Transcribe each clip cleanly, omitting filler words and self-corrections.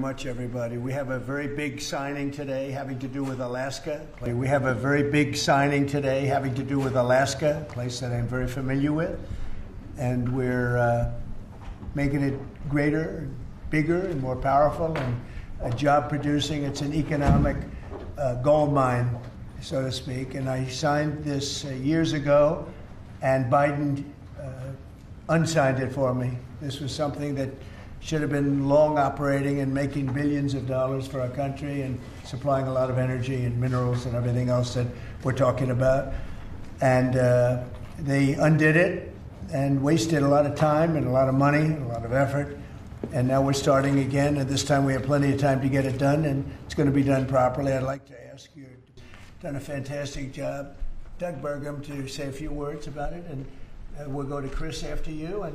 Much, everybody. We have a very big signing today having to do with Alaska. We have a very big signing today having to do with Alaska, a place that I'm very familiar with. And we're making it greater, bigger, and more powerful, and job producing. It's an economic gold mine, so to speak. And I signed this years ago, and Biden unsigned it for me. This was something that should have been long operating and making billions of dollars for our country and supplying a lot of energy and minerals and everything else that we're talking about. And they undid it and wasted a lot of time and a lot of money and a lot of effort. And now we're starting again, and this time we have plenty of time to get it done, and it's going to be done properly. I'd like to ask you, you've done a fantastic job, Doug Burgum, to say a few words about it, and we'll go to Chris after you.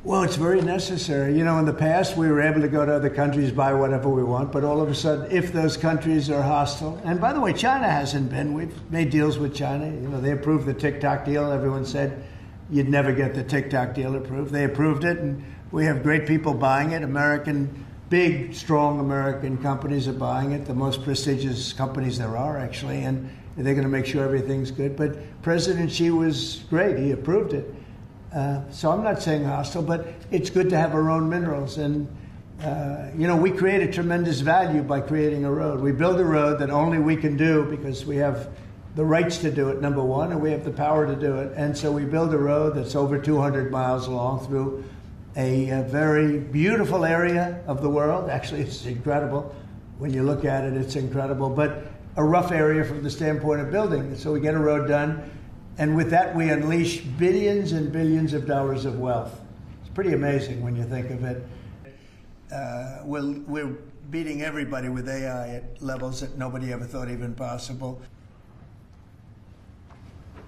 Well, it's very necessary. You know, in the past, we were able to go to other countries, buy whatever we want, but all of a sudden, if those countries are hostile, and by the way, China hasn't been. We've made deals with China. You know, they approved the TikTok deal. Everyone said you'd never get the TikTok deal approved. They approved it, and we have great people buying it. Big, strong American companies are buying it, the most prestigious companies there are, actually, and they're going to make sure everything's good. But President Xi was great. He approved it. So I'm not saying hostile, but it's good to have our own minerals. And, you know, we create a tremendous value by creating a road. We build a road that only we can do because we have the rights to do it, number one, and we have the power to do it. And so we build a road that's over 200 miles long through a very beautiful area of the world. Actually, it's incredible. When you look at it, it's incredible. But a rough area from the standpoint of building. So we get a road done. And with that, we unleash billions and billions of dollars of wealth. It's pretty amazing when you think of it. We're beating everybody with AI at levels that nobody ever thought even possible.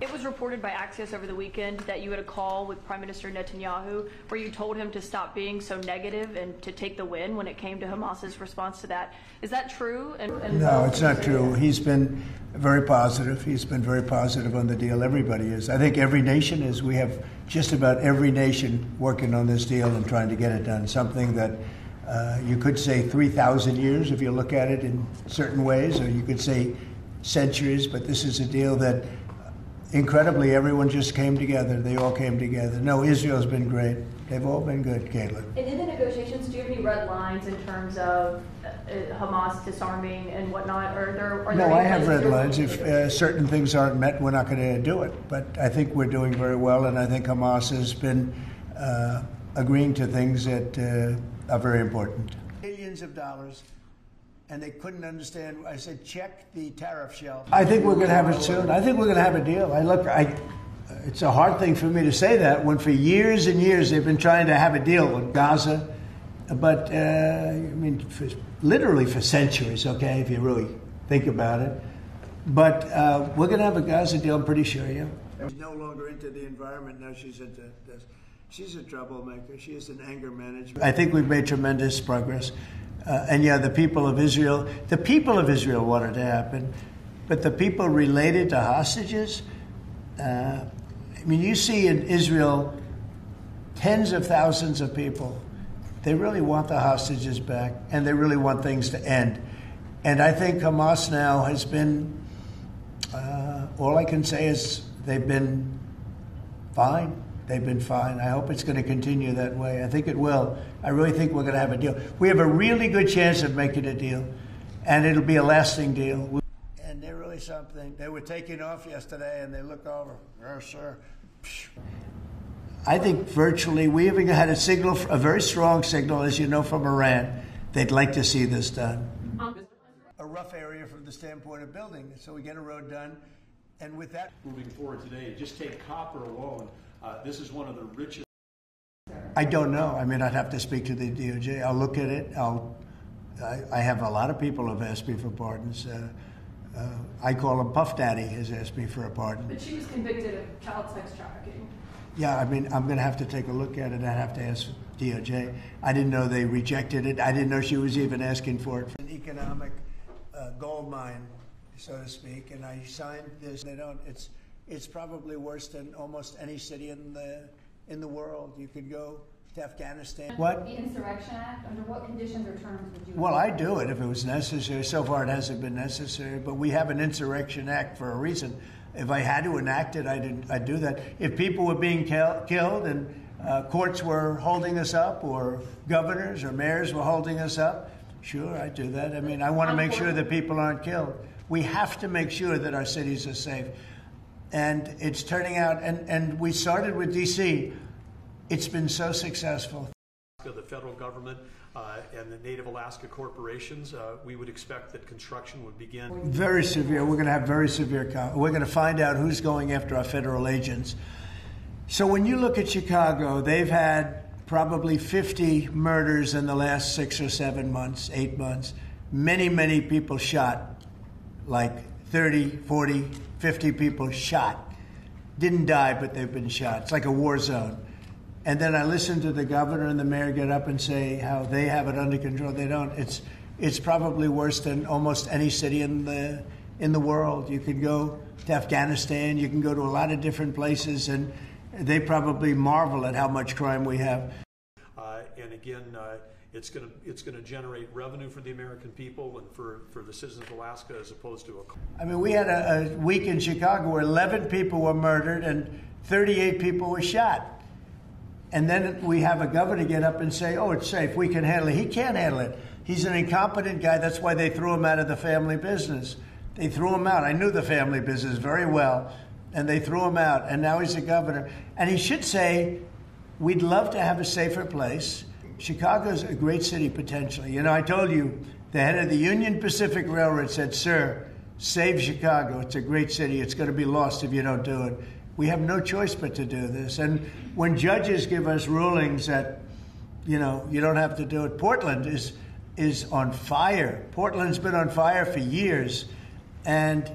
It was reported by Axios over the weekend that you had a call with Prime Minister Netanyahu where you told him to stop being so negative and to take the win when it came to Hamas's response to that. Is that true? No, it's not true. He's been very positive. He's been very positive on the deal. Everybody is. I think every nation is. We have just about every nation working on this deal and trying to get it done. Something that you could say 3,000 years if you look at it in certain ways, or you could say centuries, but this is a deal that incredibly, everyone just came together. They all came together. No, Israel's been great. They've all been good, Caitlin. And in the negotiations, do you have any red lines in terms of Hamas disarming and whatnot? No, I have red lines. If certain things aren't met, we're not going to do it. But I think we're doing very well, and I think Hamas has been agreeing to things that are very important. Billions of dollars. And they couldn't understand. I said, check the tariff shelf. I think we're going to have it soon. I think we're going to have a deal. It's a hard thing for me to say that when for years and years they've been trying to have a deal with Gaza. But, literally for centuries, okay, if you really think about it. But we're going to have a Gaza deal, I'm pretty sure, yeah. She's no longer into the environment. Now she's into this. She's a troublemaker. She is an anger management. I think we've made tremendous progress. And yeah, the people of Israel wanted to happen, but the people related to hostages, you see in Israel tens of thousands of people. They really want the hostages back, and they really want things to end. And I think Hamas now has been, all I can say is they've been fine. They've been fine. I hope it's going to continue that way. I think it will. I really think we're going to have a deal. We have a really good chance of making a deal, and it'll be a lasting deal. And they're really something. They were taking off yesterday, and they look over. Oh, sir. I think virtually we even had a very strong signal, as you know, from Iran. They'd like to see this done. A rough area from the standpoint of building, so we get a road done. And with that, moving forward today, just take copper alone. This is one of the richest. I don't know. I'd have to speak to the DOJ. I'll look at it. I have a lot of people who have asked me for pardons. I call him Puff Daddy has asked me for a pardon. But she was convicted of child sex trafficking. Yeah, I'm going to have to take a look at it. I have to ask DOJ. I didn't know they rejected it. I didn't know she was even asking for it. An economic gold mine, so to speak. And I signed this. It's probably worse than almost any city in the world. You could go to Afghanistan. What? The Insurrection Act, under what conditions or terms would you? Well, I'd do it if it was necessary. So far, it hasn't been necessary, but we have an Insurrection Act for a reason. If I had to enact it, I'd do that. If people were being killed and courts were holding us up, or governors or mayors were holding us up, sure, I'd do that. I mean, I want to make sure that people aren't killed. We have to make sure that our cities are safe. And it's turning out, and we started with D.C., it's been so successful. The federal government and the Native Alaska corporations, we would expect that construction would begin. Very severe. We're going to have very severe. We're going to find out who's going after our federal agents. So when you look at Chicago, they've had probably 50 murders in the last 6 or 7 months, 8 months. Many, many people shot, like 30, 40, 50 people shot. Didn't die, but they've been shot. It's like a war zone. And then I listen to the governor and the mayor get up and say how they have it under control. They don't. It's probably worse than almost any city in the world. You can go to Afghanistan. You can go to a lot of different places, and they probably marvel at how much crime we have. And again, it's going to generate revenue for the American people and for the citizens of Alaska, as opposed to a. I mean, we had a week in Chicago where 11 people were murdered and 38 people were shot. And then we have a governor get up and say, oh, it's safe, we can handle it. He can't handle it. He's an incompetent guy. That's why they threw him out of the family business. They threw him out. I knew the family business very well, and they threw him out. And now he's a governor. And he should say, we'd love to have a safer place. Chicago's a great city, potentially. You know, I told you, the head of the Union Pacific Railroad said, sir, save Chicago. It's a great city. It's going to be lost if you don't do it. We have no choice but to do this. And when judges give us rulings that, you know, you don't have to do it, Portland is on fire. Portland's been on fire for years, and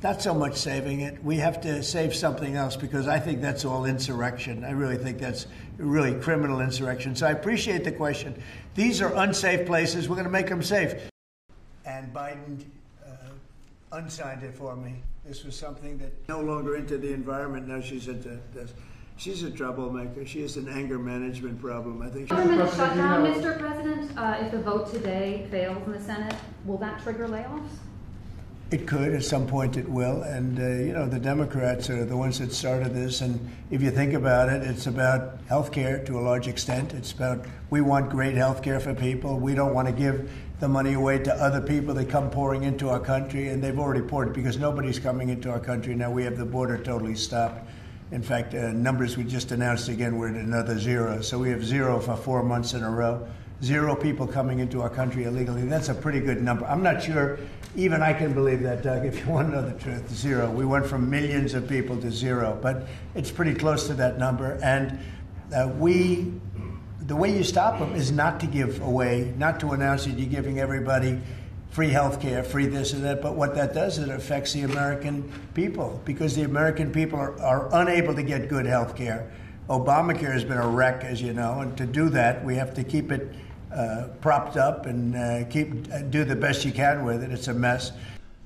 not so much saving it. We have to save something else, because I think that's all insurrection. I really think that's really criminal insurrection. So I appreciate the question. These are unsafe places. We're going to make them safe. And Biden unsigned it for me. This was something that no longer into the environment. Now she's into this. She's a troublemaker. She has an anger management problem. I think. Government shutdown, Mr. President. If the vote today fails in the Senate, will that trigger layoffs? It could. At some point it will. And, you know, the Democrats are the ones that started this. And if you think about it, it's about health care to a large extent. It's about, we want great health care for people. We don't want to give the money away to other people that come pouring into our country. And they've already poured it, because nobody's coming into our country. Now we have the border totally stopped. In fact, numbers we just announced again, we're at another 0. So we have 0 for 4 months in a row. 0 people coming into our country illegally. That's a pretty good number. I'm not sure even I can believe that, Doug, if you want to know the truth. 0. We went from millions of people to 0, but it's pretty close to that number. And the way you stop them is not to give away, not to announce that you're giving everybody free health care, free this and that. But what that does, it affects the American people, because the American people are unable to get good health care. Obamacare has been a wreck, as you know, and to do that, we have to keep it propped up and do the best you can with it. It's a mess.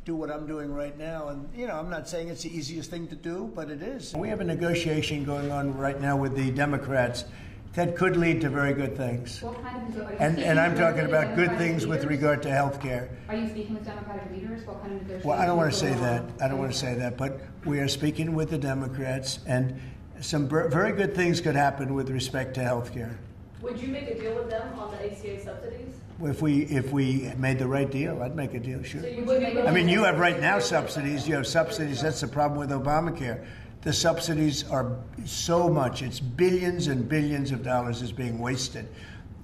Do what I'm doing right now, and you know, I'm not saying it's the easiest thing to do, but it is. We have a negotiation going on right now with the Democrats that could lead to very good things. What kind of and I'm talking about good things with regard to health care. Are you speaking with Democratic leaders? What kind of negotiations? Well, I don't want to say that. I don't want to say that, but we are speaking with the Democrats, and some very good things could happen with respect to health care. Would you make a deal with them on the ACA subsidies? If we made the right deal, I'd make a deal, sure. So you would make I mean, you have right now subsidies. You have subsidies. That's the problem with Obamacare. The subsidies are so much. It's billions and billions of dollars is being wasted.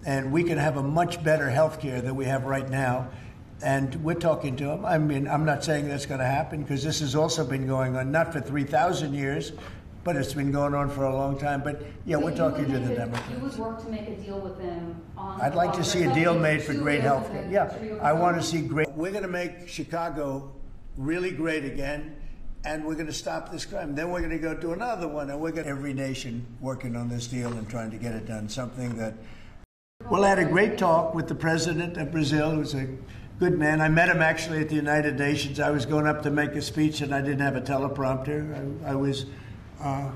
And we can have a much better health care than we have right now. And we're talking to them. I mean, I'm not saying that's going to happen, because this has also been going on, not for 3,000 years, but it's been going on for a long time. But yeah, we're talking to the Democrats. You would work to make a deal with them on. I'd like to see a deal made for great health care. Yeah, I want to see great. We're going to make Chicago really great again, and we're going to stop this crime. Then we're going to go do another one, and we're going to every nation working on this deal and trying to get it done. Something that. Well, I had a great talk with the president of Brazil, who's a good man. I met him actually at the United Nations. I was going up to make a speech, and I didn't have a teleprompter. I was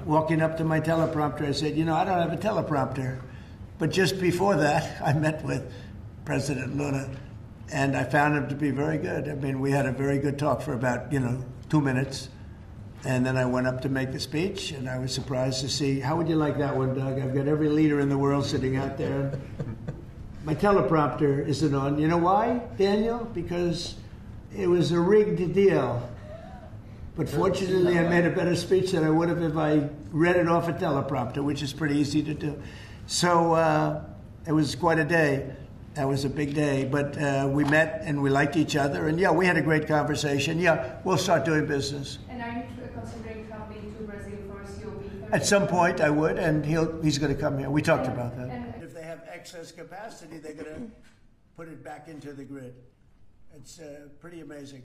walking up to my teleprompter, I said, I don't have a teleprompter. But just before that, I met with President Lula, and I found him to be very good. I mean, we had a very good talk for about, 2 minutes. And then I went up to make the speech, and I was surprised to see, how would you like that one, Doug? I've got every leader in the world sitting out there. My teleprompter isn't on. You know why, Daniel? Because it was a rigged deal. But fortunately, I made a better speech than I would have if I read it off a teleprompter, which is pretty easy to do. So it was quite a day. That was a big day. But we met, and we liked each other. And, we had a great conversation. We'll start doing business. And are you considering traveling to Brazil for COP30? At some point, I would, and he's going to come here. We talked about that. If they have excess capacity, they're going to put it back into the grid. It's pretty amazing.